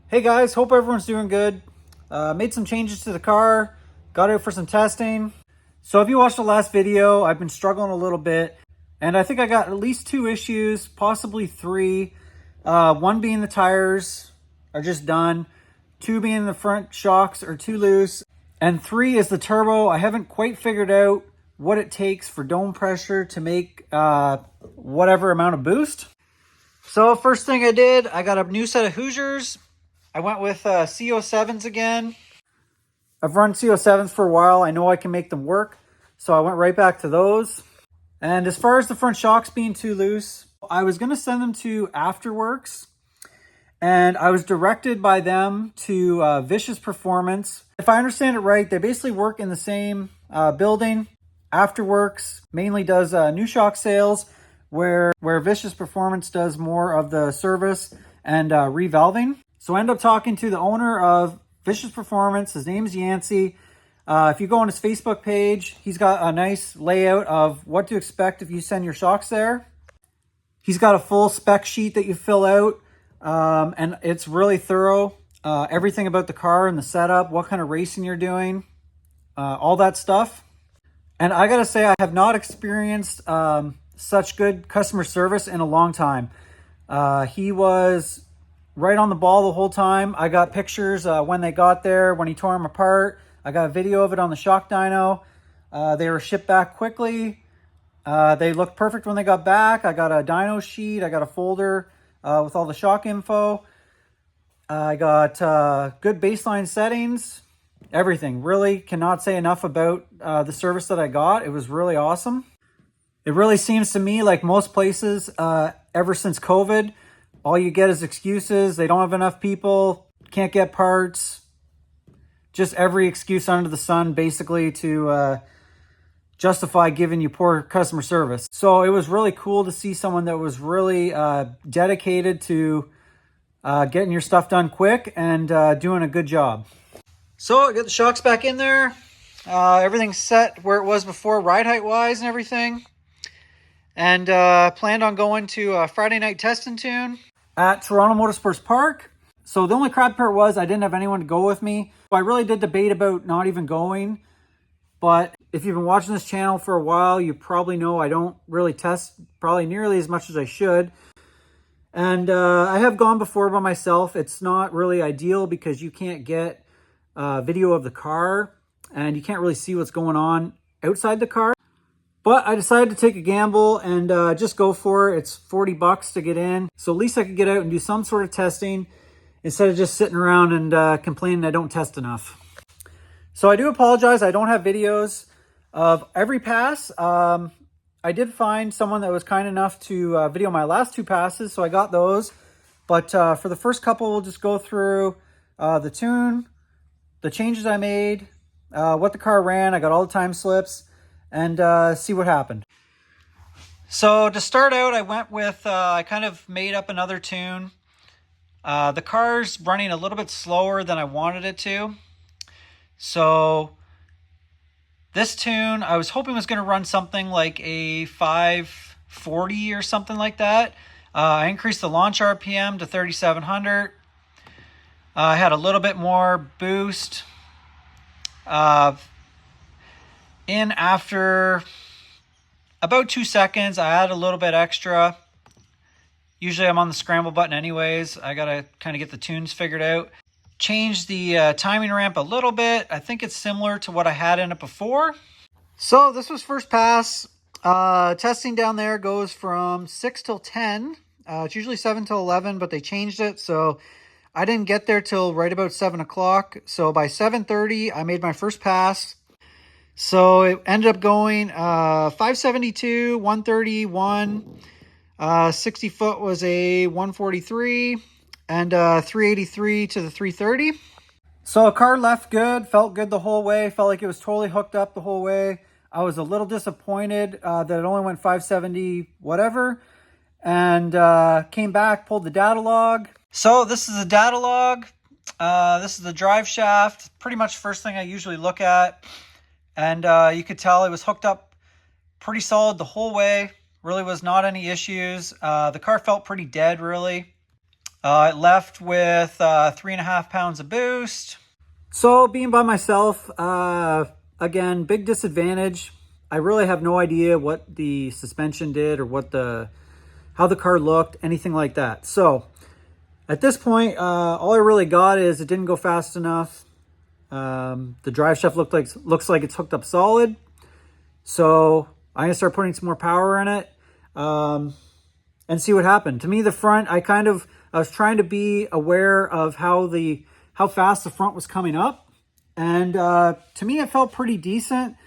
Hey guys, hope everyone's doing good. Made some changes to the car, got it for some testing. So if you watched the last video, I've been struggling a little bit, and I think I got at least two issues, possibly three. One being the tires are just done, two being the front shocks are too loose, and three is the turbo. I haven't quite figured out what it takes for dome pressure to make whatever amount of boost. So first thing I did, I got a new set of Hoosiers. I went with CO7s again. I've run CO7s for a while. I know I can make them work. So I went right back to those. And as far as the front shocks being too loose, I was going to send them to Afterworks. And I was directed by them to Vicious Performance. If I understand it right, they basically work in the same building. Afterworks mainly does new shock sales, where Vicious Performance does more of the service and revalving. So I ended up talking to the owner of Vicious Performance. His name's Yancey. If you go on his Facebook page, he's got a nice layout of what to expect if you send your shocks there. He's got a full spec sheet that you fill out, and it's really thorough. Everything about the car and the setup, what kind of racing you're doing, all that stuff. And I gotta say, I have not experienced such good customer service in a long time. He was right on the ball the whole time. I got pictures when they got there, when he tore them apart. I got a video of it on the shock dyno. They were shipped back quickly. They looked perfect when they got back. I got a dyno sheet. I got a folder with all the shock info. I got good baseline settings. Everything. Really cannot say enough about the service that I got. It was really awesome. It really seems to me like most places, ever since COVID, all you get is excuses. They don't have enough people, can't get parts. Just every excuse under the sun, basically, to justify giving you poor customer service. So it was really cool to see someone that was really dedicated to getting your stuff done quick and doing a good job. So I got the shocks back in there. Everything's set where it was before, ride height wise and everything. And planned on going to a Friday night test and tune at Toronto Motorsports Park. So the only crap part was I didn't have anyone to go with me. I really did debate about not even going. But if you've been watching this channel for a while, you probably know I don't really test probably nearly as much as I should. And I have gone before by myself. It's not really ideal because you can't get video of the car and you can't really see what's going on outside the car. But I decided to take a gamble and just go for it. It's $40 to get in. So at least I could get out and do some sort of testing instead of just sitting around and complaining I don't test enough. So I do apologize. I don't have videos of every pass. I did find someone that was kind enough to video my last two passes, so I got those. But for the first couple, we'll just go through the tune, the changes I made, what the car ran. I got all the time slips, and see what happened. So to start out, I went with, I kind of made up another tune. The car's running a little bit slower than I wanted it to. So this tune, I was hoping was going to run something like a 540 or something like that. I increased the launch RPM to 3,700. I had a little bit more boost. In after about 2 seconds, I add a little bit extra. Usually I'm on the scramble button anyways. I gotta kind of get the tunes figured out. Change the timing ramp a little bit. I think it's similar to what I had in it before. So this was first pass. Testing down there goes from 6 till 10. It's usually 7 till 11, but they changed it. So I didn't get there till right about 7 o'clock. So by 7:30, I made my first pass. So it ended up going 572, 131, 60 foot was a 143, and 383 to the 330. So the car left good, felt good the whole way, felt like it was totally hooked up the whole way. I was a little disappointed that it only went 570 whatever, and came back, pulled the data log. So this is the data log. This is the drive shaft, pretty much first thing I usually look at. And you could tell it was hooked up pretty solid the whole way. Really was not any issues. The car felt pretty dead, really. It left with 3.5 pounds of boost. So being by myself, again, big disadvantage. I really have no idea what the suspension did or how the car looked, anything like that. So at this point, all I really got is it didn't go fast enough. The drive shaft looks like it's hooked up solid. So I'm gonna start putting some more power in it and see what happened. To me, the front, I was trying to be aware of how fast the front was coming up. And to me, it felt pretty decent.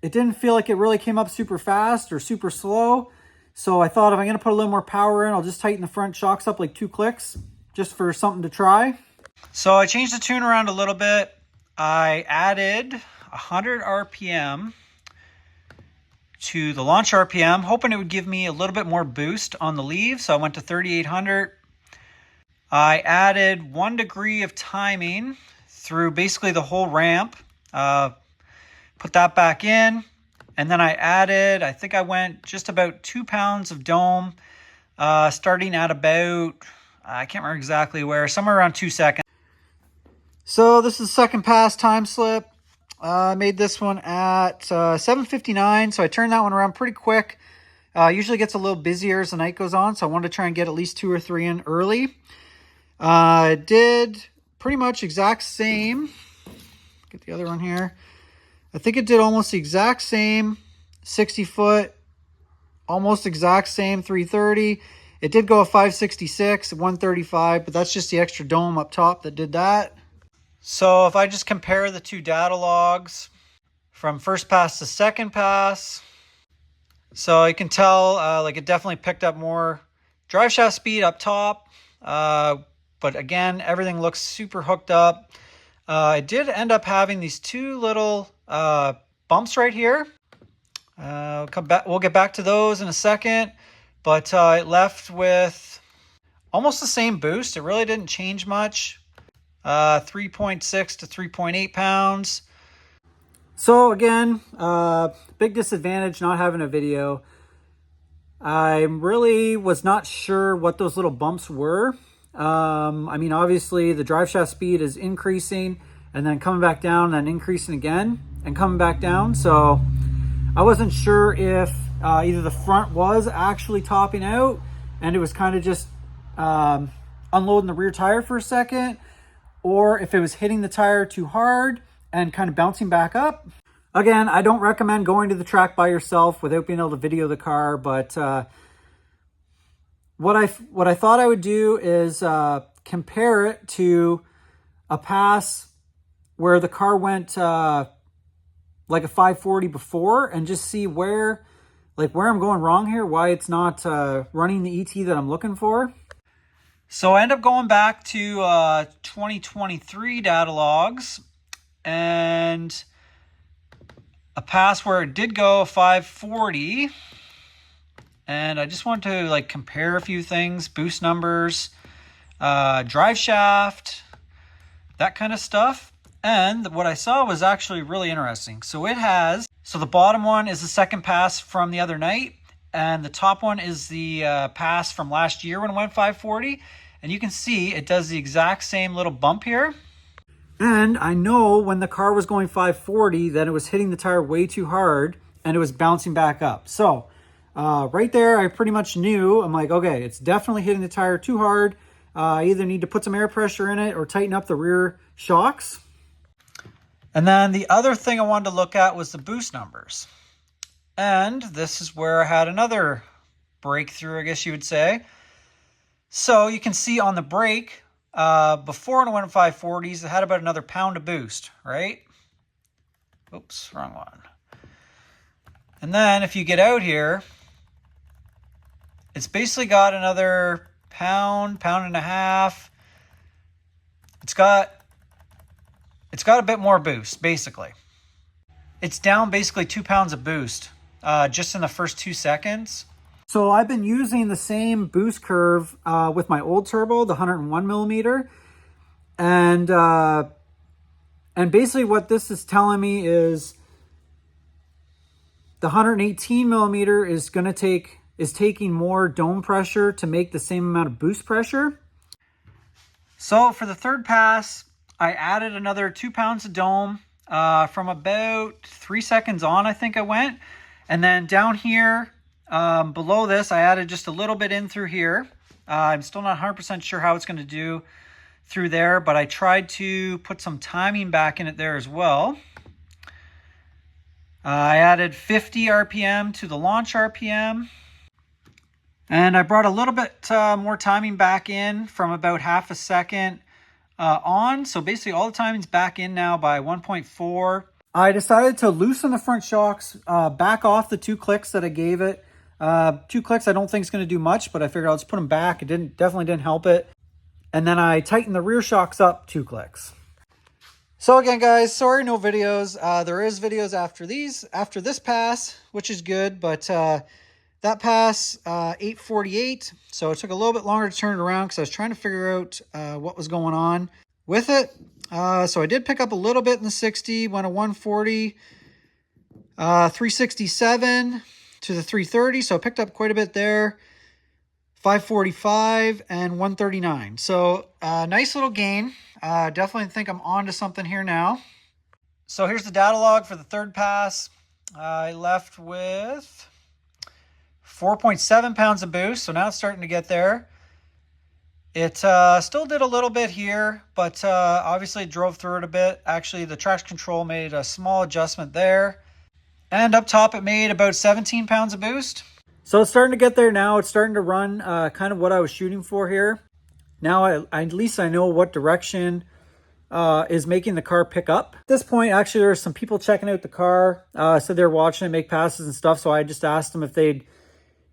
It didn't feel like it really came up super fast or super slow. So I thought if I'm going to put a little more power in, I'll just tighten the front shocks up like 2 clicks just for something to try. So I changed the tune around a little bit. I added 100 RPM to the launch RPM, hoping it would give me a little bit more boost on the leave. So I went to 3,800. I added 1 degree of timing through basically the whole ramp. Put that back in. And then I think I went just about 2 pounds of dome, starting at about, I can't remember exactly where, somewhere around 2 seconds. So this is the second pass time slip. I made this one at 7:59, so I turned that one around pretty quick. Usually gets a little busier as the night goes on, so I wanted to try and get at least 2 or 3 in early. Did pretty much exact same. Get the other one here. I think it did almost the exact same 60 foot, almost exact same 330. It did go a 566, 135, but that's just the extra dome up top that did that. So if I just compare the 2 data logs from first pass to second pass, so you can tell like it definitely picked up more drive shaft speed up top. But again, everything looks super hooked up. I did end up having these 2 little bumps right here. We'll get back to those in a second, but it left with almost the same boost. It really didn't change much. 3.6 to 3.8 pounds. So again, big disadvantage not having a video. I really was not sure what those little bumps were. I mean, obviously the drive shaft speed is increasing and then coming back down and then increasing again and coming back down. So I wasn't sure if either the front was actually topping out and it was kind of just unloading the rear tire for a second, or if it was hitting the tire too hard and kind of bouncing back up. Again, I don't recommend going to the track by yourself without being able to video the car, but what I thought I would do is compare it to a pass where the car went like a 540 before and just see where I'm going wrong here, why it's not running the ET that I'm looking for. So I end up going back to 2023 data logs and a pass where it did go 540. And I just want to like compare a few things, boost numbers, drive shaft, that kind of stuff. And what I saw was actually really interesting. So the bottom one is the second pass from the other night. And the top one is the pass from last year when it went 540. And you can see it does the exact same little bump here. And I know when the car was going 540 that it was hitting the tire way too hard and it was bouncing back up. So right there, I pretty much knew. I'm like, okay, it's definitely hitting the tire too hard. I either need to put some air pressure in it or tighten up the rear shocks. And then the other thing I wanted to look at was the boost numbers. And this is where I had another breakthrough, I guess you would say. So you can see on the brake, before it went 540s, it had about another pound of boost, right? Oops, wrong one. And then if you get out here, it's basically got another pound and a half. It's got a bit more boost, basically. It's down basically 2 pounds of boost just in the first 2 seconds. So I've been using the same boost curve with my old turbo, the 101 millimeter. And basically what this is telling me is the 118 millimeter is taking more dome pressure to make the same amount of boost pressure. So for the third pass, I added another 2 pounds of dome from about 3 seconds on, I think I went. And then down here below this, I added just a little bit in through here. I'm still not 100% sure how it's going to do through there, but I tried to put some timing back in it there as well. I added 50 RPM to the launch RPM. And I brought a little bit more timing back in from about half a second on. So basically all the timing's back in now by 1.4. I decided to loosen the front shocks, back off the 2 clicks that I gave it. 2 clicks I don't think is going to do much, but I figured I'll just put them back. It definitely didn't help it. And then I tightened the rear shocks up 2 clicks. So again, guys, sorry, no videos. There is videos after this pass, which is good, but that pass, 8:48. So it took a little bit longer to turn it around because I was trying to figure out what was going on with it. So I did pick up a little bit in the 60, went to 140, 367 to the 330. So I picked up quite a bit there. 545 and 139. So nice little gain. Definitely think I'm on to something here now. So here's the data log for the third pass. I left with 4.7 pounds of boost. So now it's starting to get there. It still did a little bit here, but obviously it drove through it a bit. Actually, the traction control made a small adjustment there. And up top, it made about 17 pounds of boost. So it's starting to get there now. It's starting to run kind of what I was shooting for here. Now, at least I know what direction is making the car pick up. At this point, actually, there were some people checking out the car. Said they were watching it make passes and stuff. So I just asked them if they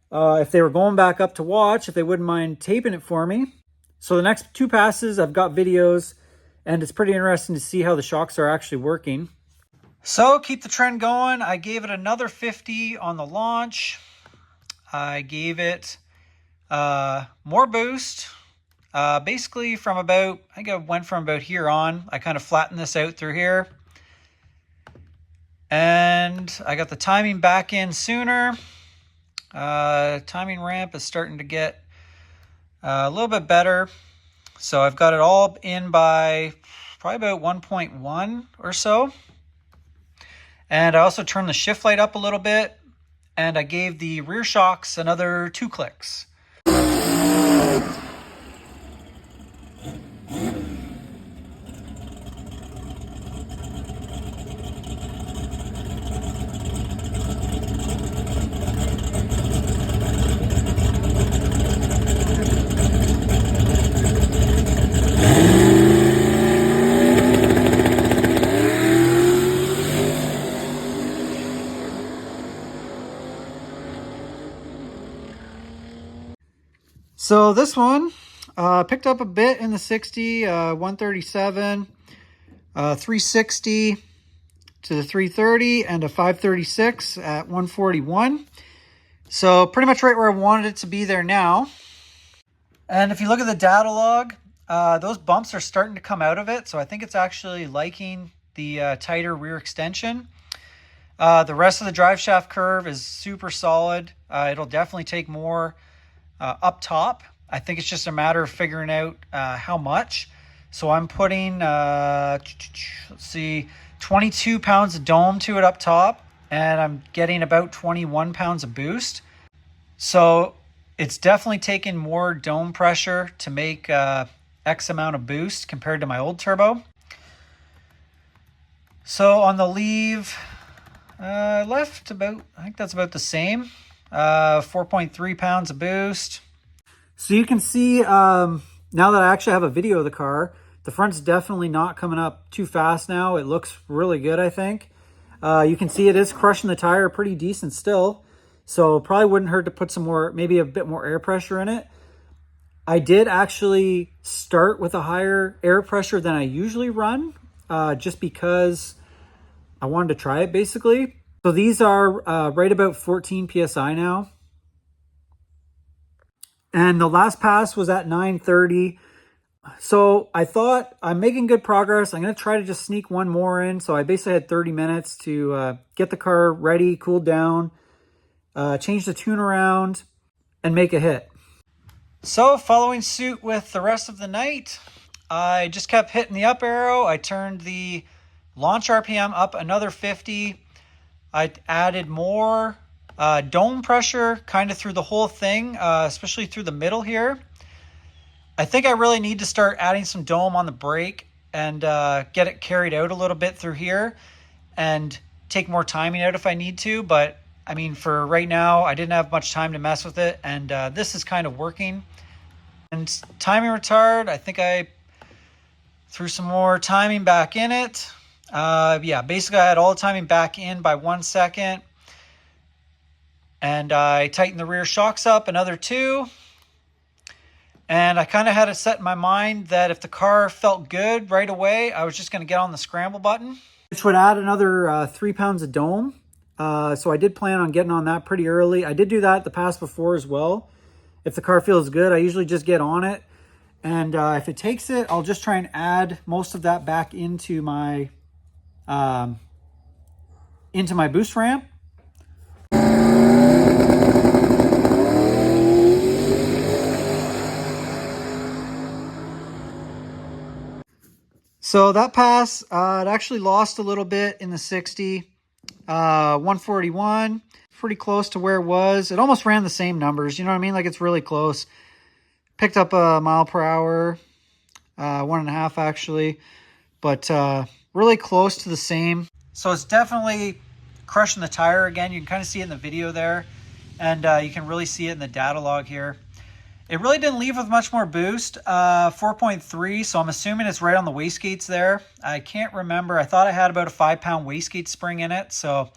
were going back up to watch, if they wouldn't mind taping it for me. So the next 2 passes, I've got videos, and it's pretty interesting to see how the shocks are actually working. So keep the trend going. I gave it another 50 on the launch. I gave it more boost. Basically from about, I think I went from about here on. I kind of flattened this out through here. And I got the timing back in sooner. Timing ramp is starting to get a little bit better. So I've got it all in by probably about 1.1 or so. And I also turned the shift light up a little bit. And I gave the rear shocks another 2 clicks. So this one picked up a bit in the 60, 137, 360 to the 330, and a 536 at 141. So pretty much right where I wanted it to be there now. And if you look at the data log, those bumps are starting to come out of it. So I think it's actually liking the tighter rear extension. The rest of the drive shaft curve is super solid. It'll definitely take more up top. I think it's just a matter of figuring out how much. So I'm putting, let's see, 22 pounds of dome to it up top, and I'm getting about 21 pounds of boost. So it's definitely taking more dome pressure to make X amount of boost compared to my old turbo. So on the leave, I left about, I think that's about the same. 4.3 pounds of boost. So you can see now that I actually have a video of the car, the front's definitely not coming up too fast now. It looks really good, I think. You can see it is crushing the tire pretty decent still. So probably wouldn't hurt to put some more, maybe a bit more air pressure in it. I did actually start with a higher air pressure than I usually run, just because I wanted to try it basically. So these are right about 14 PSI now. And the last pass was at 930. So I thought I'm making good progress. I'm going to try to just sneak one more in. So I basically had 30 minutes to get the car ready, cool down, change the tune around, and make a hit. So following suit with the rest of the night, I just kept hitting the up arrow. I turned the launch RPM up another 50. I added more dome pressure kind of through the whole thing, especially through the middle here. I think I really need to start adding some dome on the brake and get it carried out a little bit through here and take more timing out if I need to. But I mean, for right now, I didn't have much time to mess with it, and this is kind of working. And timing retard, I think I threw some more timing back in it. Yeah, basically I had all the timing back in by 1 second. And I tightened the rear shocks up another 2. And I kind of had it set in my mind that if the car felt good right away, I was just going to get on the scramble button, which would add another 3 pounds of dome. So I did plan on getting on that pretty early. I did do that the pass before as well. If the car feels good, I usually just get on it. And if it takes it, I'll just try and add most of that back into my boost ramp. So that pass, it actually lost a little bit in the 60, 141, pretty close to where it was. It almost ran the same numbers, you know what I mean? Like, it's really close. Picked up a mile per hour, 1.5 actually, but really close to the same. So it's definitely crushing the tire again. You can kind of see it in the video there, and you can really see it in the data log here. It really didn't leave with much more boost, 4.3, so I'm assuming it's right on the wastegates there. I can't remember. I thought I had about a 5-pound wastegate spring in it, so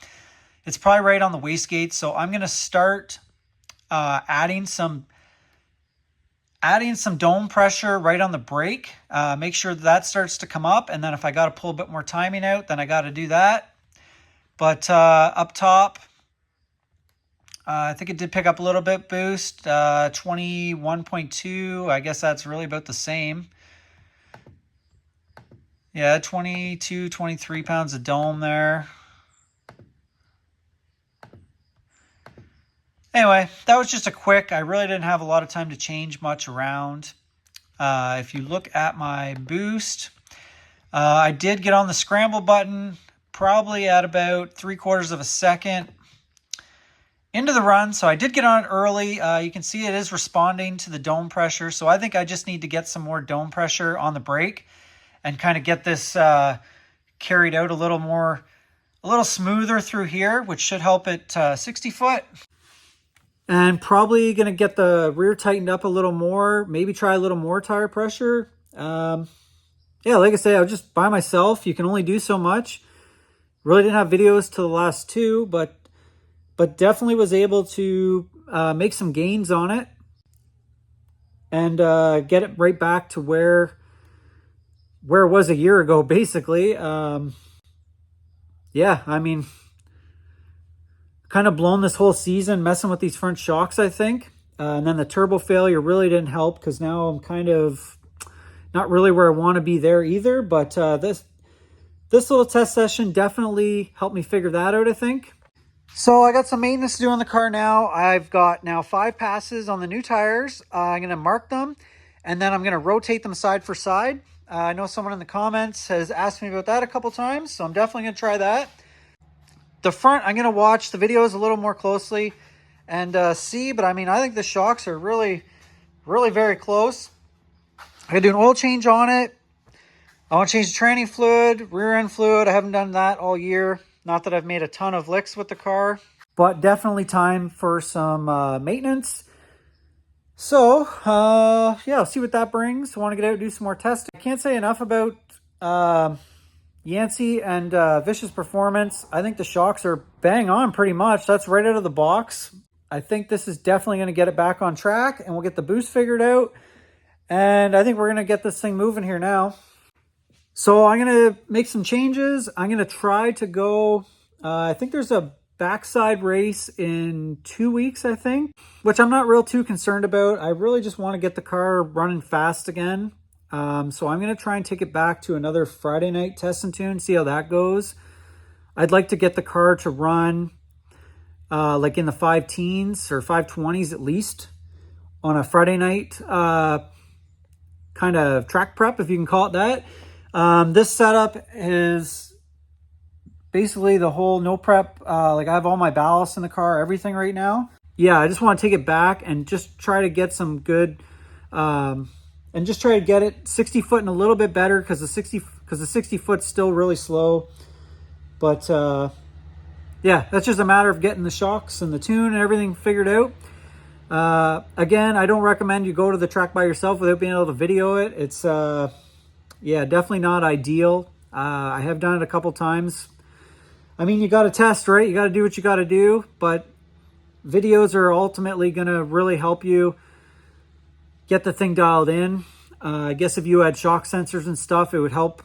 it's probably right on the wastegates. So I'm going to start adding some dome pressure right on the brake. Make sure that starts to come up, and then if I got to pull a bit more timing out, then I got to do that. But up top, I think it did pick up a little bit boost, 21.2. I guess that's really about the same. Yeah, 22, 23 pounds of dome there. Anyway, that was just a quick. I really didn't have a lot of time to change much around. If you look at my boost, I did get on the scramble button probably at about 3/4 of a second into the run. So I did get on it early. You can see it is responding to the dome pressure. So I think I just need to get some more dome pressure on the brake and kind of get this carried out a little smoother through here, which should help it 60 foot. And probably going to get the rear tightened up a little more, maybe try a little more tire pressure. Yeah, like I say, I was just by myself. You can only do so much. Really didn't have videos to the last 2, but definitely was able to make some gains on it and get it right back to where it was a year ago, basically. Yeah, I mean, kind of blown this whole season messing with these front shocks, I think. And then the turbo failure really didn't help because now I'm kind of not really where I want to be there either. But this little test session definitely helped me figure that out, I think. So I got some maintenance to do on the car now. I've got now 5 passes on the new tires. I'm going to mark them, and then I'm going to rotate them side for side. I know someone in the comments has asked me about that a couple times, so I'm definitely going to try that. The front, I'm going to watch the videos a little more closely and see, but I mean, I think the shocks are really, really very close. I got to do an oil change on it. I want to change the tranny fluid, rear end fluid. I haven't done that all year. Not that I've made a ton of licks with the car, but definitely time for some maintenance. So, yeah, I'll see what that brings. I want to get out and do some more testing. I can't say enough about Yancey and Vicious Performance. I think the shocks are bang on pretty much. That's right out of the box. I think this is definitely going to get it back on track, and we'll get the boost figured out. And I think we're going to get this thing moving here now. So I'm going to make some changes. I'm going to try to go, I think there's a backside race in 2 weeks, I think, which I'm not real too concerned about. I really just want to get the car running fast again. So I'm going to try and take it back to another Friday night test and tune, see how that goes. I'd like to get the car to run like in the 5 teens or 520s at least on a Friday night kind of track prep, if you can call it that. This setup is basically the whole no prep. Like I have all my ballast in the car, everything right now. Yeah, I just want to take it back and just try to get some good, and just try to get it 60 foot and a little bit better, because the 60 foot's still really slow. But yeah, that's just a matter of getting the shocks and the tune and everything figured out. Again, I don't recommend you go to the track by yourself without being able to video it. It's yeah, definitely not ideal. I have done it a couple times. I mean, you got to test, right? You got to do what you got to do, but videos are ultimately going to really help you get the thing dialed in. I guess if you had shock sensors and stuff, it would help.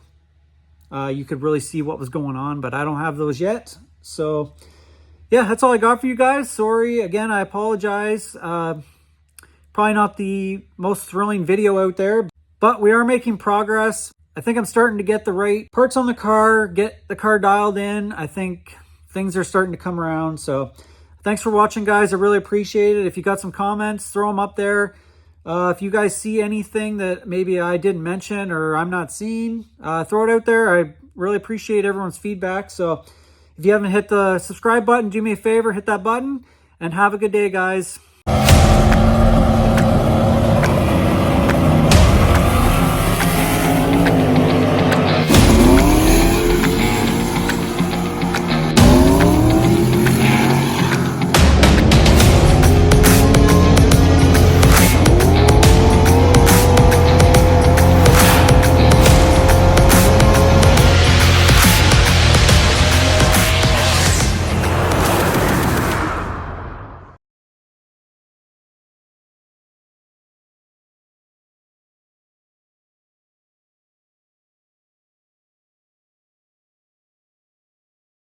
You could really see what was going on, but I don't have those yet. So yeah, that's all I got for you guys. Sorry, again, I apologize. Probably not the most thrilling video out there, but we are making progress. I think I'm starting to get the right parts on the car, get the car dialed in. I think things are starting to come around. So thanks for watching, guys. I really appreciate it. If you got some comments, throw them up there. If you guys see anything that maybe I didn't mention or I'm not seeing, throw it out there. I really appreciate everyone's feedback. So if you haven't hit the subscribe button, do me a favor, hit that button, and have a good day, guys.